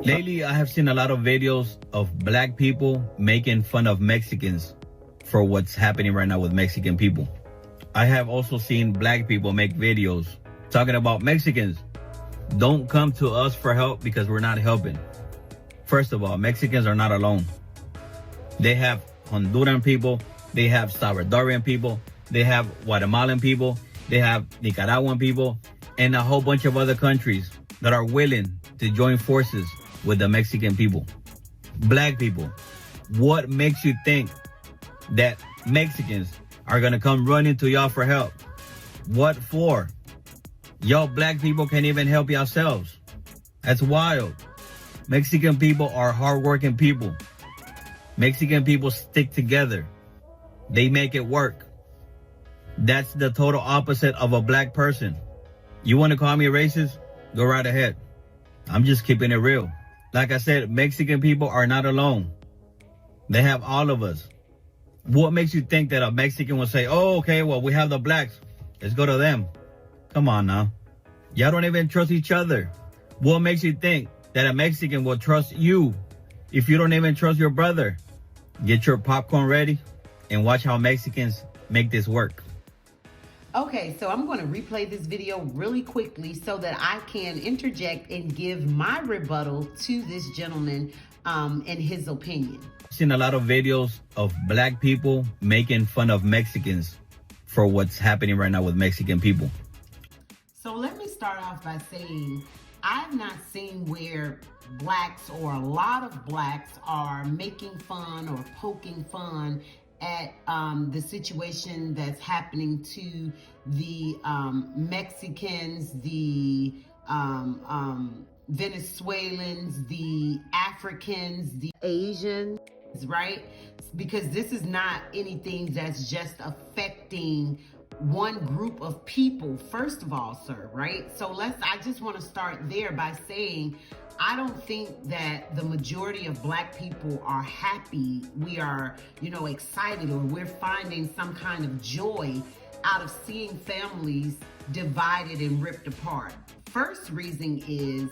Lately, I have seen a lot of videos of black people making fun of Mexicans for what's happening right now with Mexican people. I have also seen black people make videos talking about Mexicans. Don't come to us for help because we're not helping. First of all, Mexicans are not alone. They have Honduran people, they have Salvadorian people, they have Guatemalan people, they have Nicaraguan people, and a whole bunch of other countries that are willing to join forces with the Mexican people. Black people, what makes you think that Mexicans are gonna come running to y'all for help? What for? Y'all black people can't even help yourselves. That's wild. Mexican people are hardworking people. Mexican people stick together. They make it work. That's the total opposite of a black person. You want to call me a racist? Go right ahead. I'm just keeping it real. Like I said, Mexican people are not alone. They have all of us. What makes you think that a Mexican will say, oh, okay, well, we have the blacks. Let's go to them. Come on now. Y'all don't even trust each other. What makes you think that a Mexican will trust you if you don't even trust your brother? Get your popcorn ready and watch how Mexicans make this work. Okay, so I'm going to replay this video really quickly so that I can interject and give my rebuttal to this gentleman and his opinion. I've seen a lot of videos of black people making fun of Mexicans for what's happening right now with Mexican people. So let me start off by saying I've not seen where blacks or a lot of blacks are making fun or poking fun at the situation that's happening to the Mexicans, the Venezuelans, the Africans, the Asians, right? Because this is not anything that's just affecting one group of people, first of all, sir, right? So I just want to start there by saying, I don't think that the majority of black people are happy. We are, excited, or we're finding some kind of joy out of seeing families divided and ripped apart. First reason is,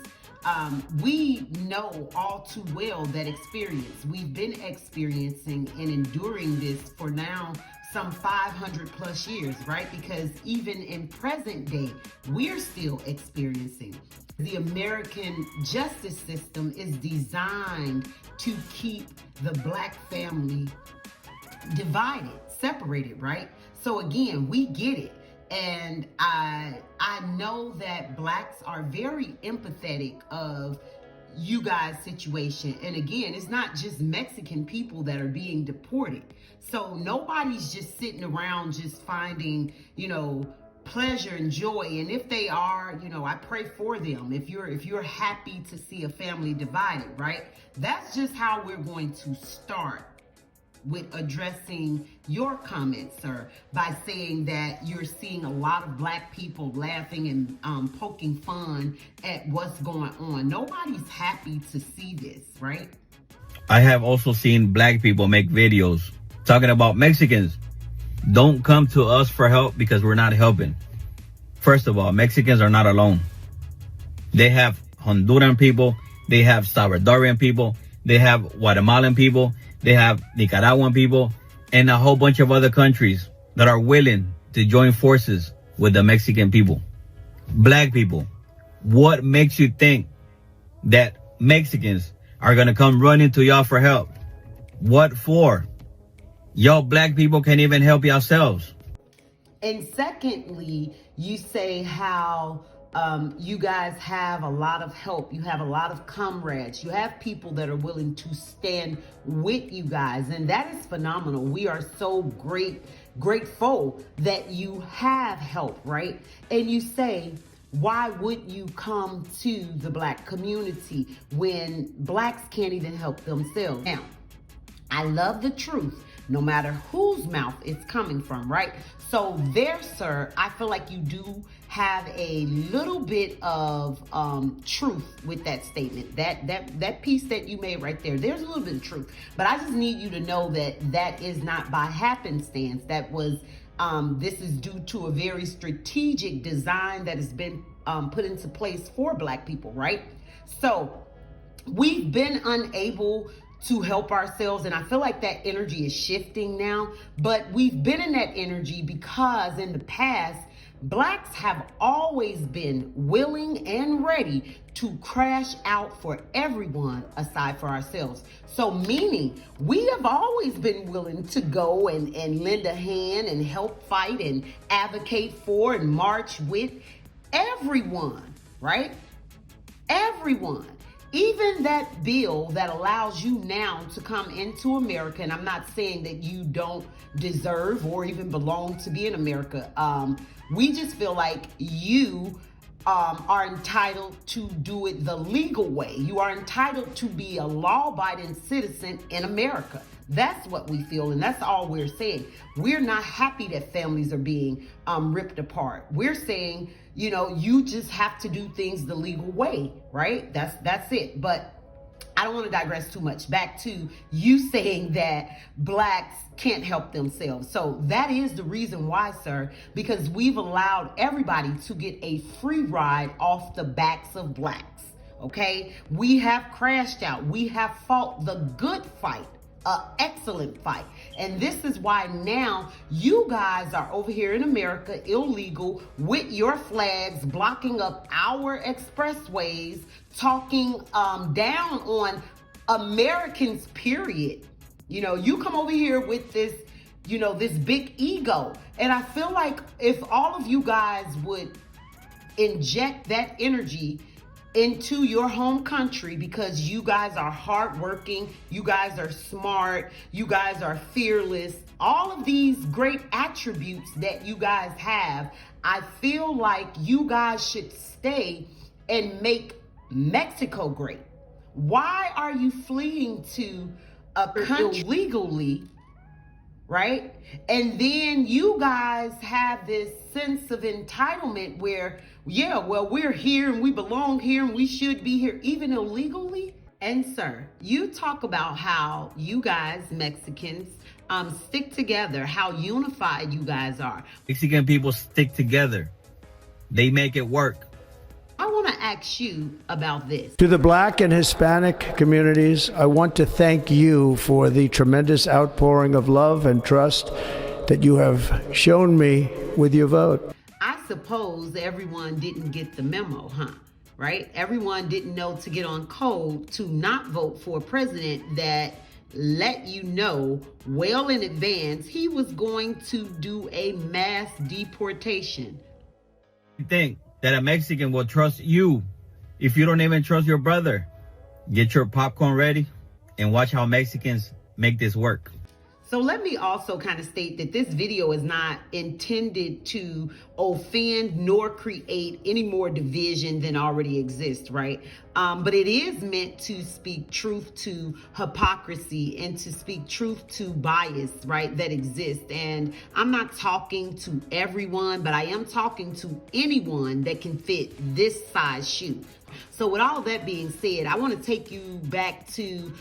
we know all too well that we've been experiencing and enduring this for now some 500 plus years, right? Because even in present day, we're still experiencing. The American justice system is designed to keep the black family divided, separated, right? So again, we get it. And I know that blacks are very empathetic of you guys' situation. And again, it's not just Mexican people that are being deported. So nobody's just sitting around just finding, pleasure and joy. And if they are, I pray for them. If you're happy to see a family divided, right? That's just how we're going to start with addressing your comments, sir, by saying that you're seeing a lot of black people laughing and poking fun at what's going on. Nobody's happy to see this, right? I have also seen black people make videos talking about Mexicans. Don't come to us for help because we're not helping. First of all, Mexicans are not alone. They have Honduran people, they have Salvadorian people, they have Guatemalan people, they have Nicaraguan people, and a whole bunch of other countries that are willing to join forces with the Mexican people. Black people, what makes you think that Mexicans are gonna come running to y'all for help? What for? Y'all black people can't even help yourselves. And secondly, you say how you guys have a lot of help. You have a lot of comrades. You have people that are willing to stand with you guys. And that is phenomenal. We are so grateful that you have help, right? And you say, why would you come to the black community when blacks can't even help themselves? Now, I love the truth, no matter whose mouth it's coming from, right? So there, sir, I feel like you do have a little bit of truth with that statement. That piece that you made right there, there's a little bit of truth. But I just need you to know that that is not by happenstance. That was, this is due to a very strategic design that has been put into place for black people, right? So we've been unable to help ourselves, and I feel like that energy is shifting now. But we've been in that energy because in the past, Blacks have always been willing and ready to crash out for everyone aside for ourselves. So meaning we have always been willing to go and lend a hand and help fight and advocate for and march with everyone, right? Everyone. Even that bill that allows you now to come into America, and I'm not saying that you don't deserve or even belong to be in America. We just feel like you are entitled to do it the legal way. You are entitled to be a law-abiding citizen in America. That's what we feel, and that's all we're saying. We're not happy that families are being ripped apart. We're saying, you know, you just have to do things the legal way, right? That's it. But I don't want to digress too much. Back to you saying that Blacks can't help themselves. So that is the reason why, sir, because we've allowed everybody to get a free ride off the backs of Blacks. Okay, we have crashed out. We have fought the good fight. An excellent fight. And this is why now you guys are over here in America illegal with your flags blocking up our expressways, talking down on Americans, period. You know, you come over here with this, you know, this big ego. And I feel like if all of you guys would inject that energy into your home country, because you guys are hardworking, you guys are smart, you guys are fearless, all of these great attributes that you guys have, I feel like you guys should stay and make Mexico great. Why are you fleeing to a country illegally, right? And then you guys have this sense of entitlement where, yeah, well, we're here and we belong here and we should be here, even illegally. And sir, you talk about how you guys, Mexicans, stick together, how unified you guys are. Mexican people stick together. They make it work. I want to ask you about this. To the Black and Hispanic communities, I want to thank you for the tremendous outpouring of love and trust that you have shown me with your vote. I suppose everyone didn't get the memo, huh? Right? Everyone didn't know to get on code to not vote for a president that let you know well in advance he was going to do a mass deportation. You think that a Mexican will trust you if you don't even trust your brother? Get your popcorn ready and watch how Mexicans make this work. So let me also kind of state that this video is not intended to offend nor create any more division than already exists, right? But it is meant to speak truth to hypocrisy and to speak truth to bias, right, that exists. And I'm not talking to everyone, but I am talking to anyone that can fit this size shoe. So with all that being said, I want to take you back to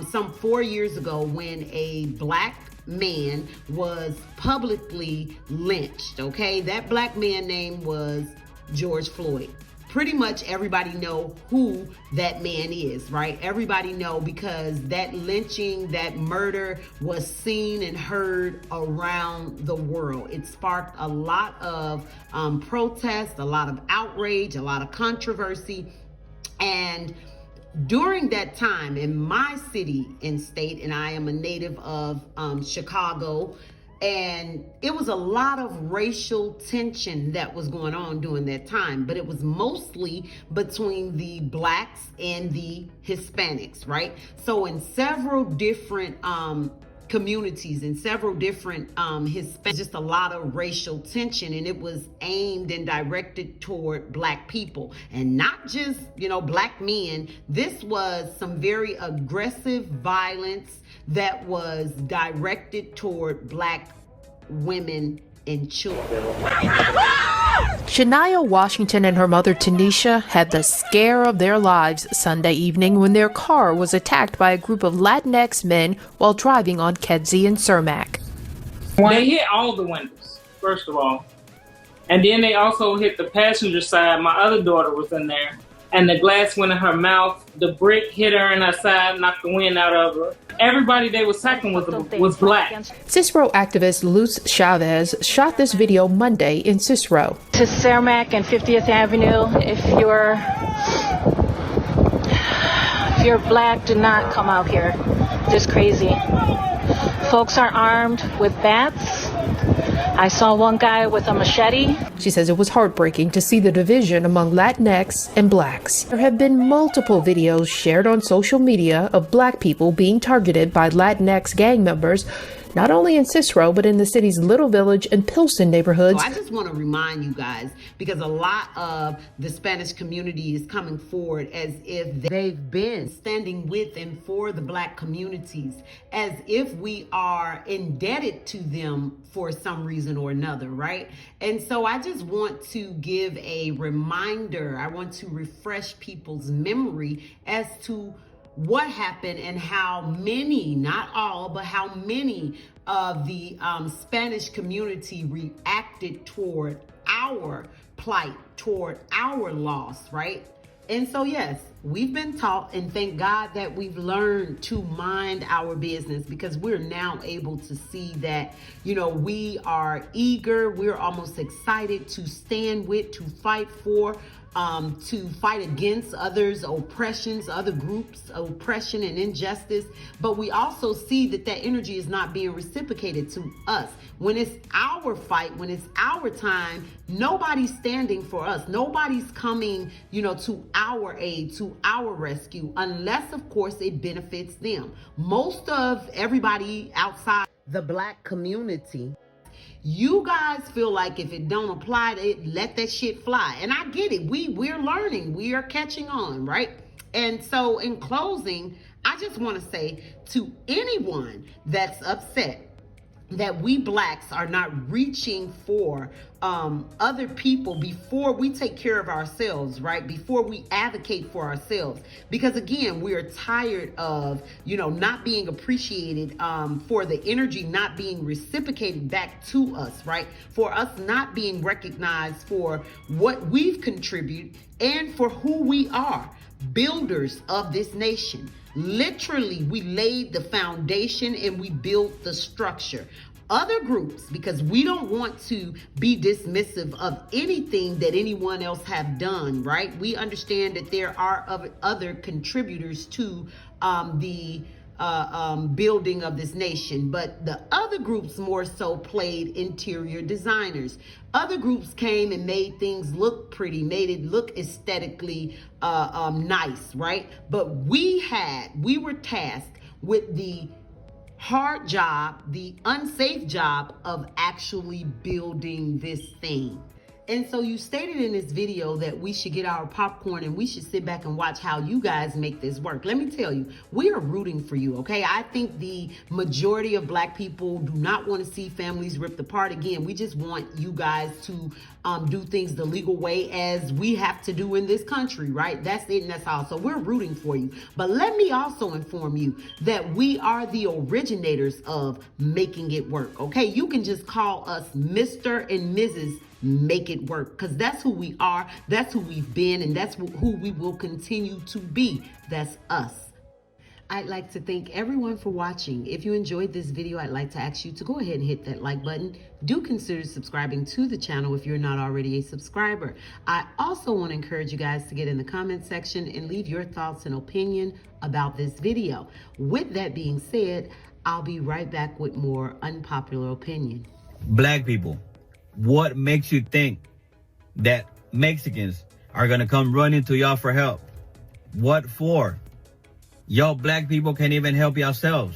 some 4 years ago when a Black man was publicly lynched, okay? That Black man name was George Floyd. Pretty much everybody know who that man is, right? Everybody know because that lynching, that murder was seen and heard around the world. It sparked a lot of protest, a lot of outrage, a lot of controversy. And during that time in my city and state, and I am a native of Chicago, and it was a lot of racial tension that was going on during that time, but it was mostly between the Blacks and the Hispanics, right? So in several different communities and several different Hispanic, just a lot of racial tension, and it was aimed and directed toward Black people, and not just, you know, Black men. This was some very aggressive violence that was directed toward Black women and children. Shania Washington and her mother Tanisha had the scare of their lives Sunday evening when their car was attacked by a group of Latinx men while driving on Kedzie and Cermak. They hit all the windows, first of all. And then they also hit the passenger side. My other daughter was in there. and the glass went in her mouth. The brick hit her in her side, knocked the wind out of her. Everybody they was attacking was black. Cicero activist Luz Chavez shot this video Monday in Cicero. To Cermak and 50th Avenue, if you're black, do not come out here. This crazy. Folks are armed with bats. I saw one guy with a machete. She says it was heartbreaking to see the division among Latinx and blacks. There have been multiple videos shared on social media of black people being targeted by Latinx gang members, not only in Cicero, but in the city's Little Village and Pilsen neighborhoods. So I just want to remind you guys, because a lot of the Spanish community is coming forward as if they've been standing with and for the black communities, as if we are indebted to them for some reason or another, right? And so I just want to give a reminder. I want to refresh people's memory as to what happened and how many, not all, but how many of the Spanish community reacted toward our plight, toward our loss, right? And so, yes, we've been taught, and thank God that we've learned to mind our business, because we're now able to see that, you know, we are eager, we're almost excited to stand with, to fight for, to fight against others' oppressions, other groups' oppression and injustice. But we also see that that energy is not being reciprocated to us. When it's our fight, when it's our time, nobody's standing for us. Nobody's coming, you know, to our aid, to our rescue, unless, of course, it benefits them. Most of everybody outside the black community, you guys feel like if it don't apply, let that shit fly. And I get it. We're learning. We are catching on, right? And so in closing, I just want to say to anyone that's upset that we blacks are not reaching for other people before we take care of ourselves, right? Before we advocate for ourselves. Because again, we are tired of, you know, not being appreciated for the energy not being reciprocated back to us, right? For us not being recognized for what we've contributed and for who we are, builders of this nation. Literally, we laid the foundation and we built the structure. Other groups, because we don't want to be dismissive of anything that anyone else have done, right? We understand that there are other contributors to the building of this nation, but the other groups more so played interior designers. Other groups came and made things look pretty, made it look aesthetically nice, right? But we were tasked with the hard job, the unsafe job of actually building this thing. And so you stated in this video that we should get our popcorn and we should sit back and watch how you guys make this work. Let me tell you, we are rooting for you, okay? I think the majority of black people do not want to see families ripped apart. Again, we just want you guys to do things the legal way as we have to do in this country, right? That's it and that's all. So we're rooting for you. But let me also inform you that we are the originators of making it work, okay? You can just call us Mr. and Mrs. Make It Work, because that's who we are, that's who we've been, and that's who we will continue to be. That's us. I'd like to thank everyone for watching. If you enjoyed this video, I'd like to ask you to go ahead and hit that like button. Do consider subscribing to the channel if you're not already a subscriber. I also want to encourage you guys to get in the comment section and leave your thoughts and opinion about this video. With that being said, I'll be right back with more unpopular opinion. Black people, what makes you think that Mexicans are going to come running to y'all for help? What for? Y'all black people can't even help yourselves.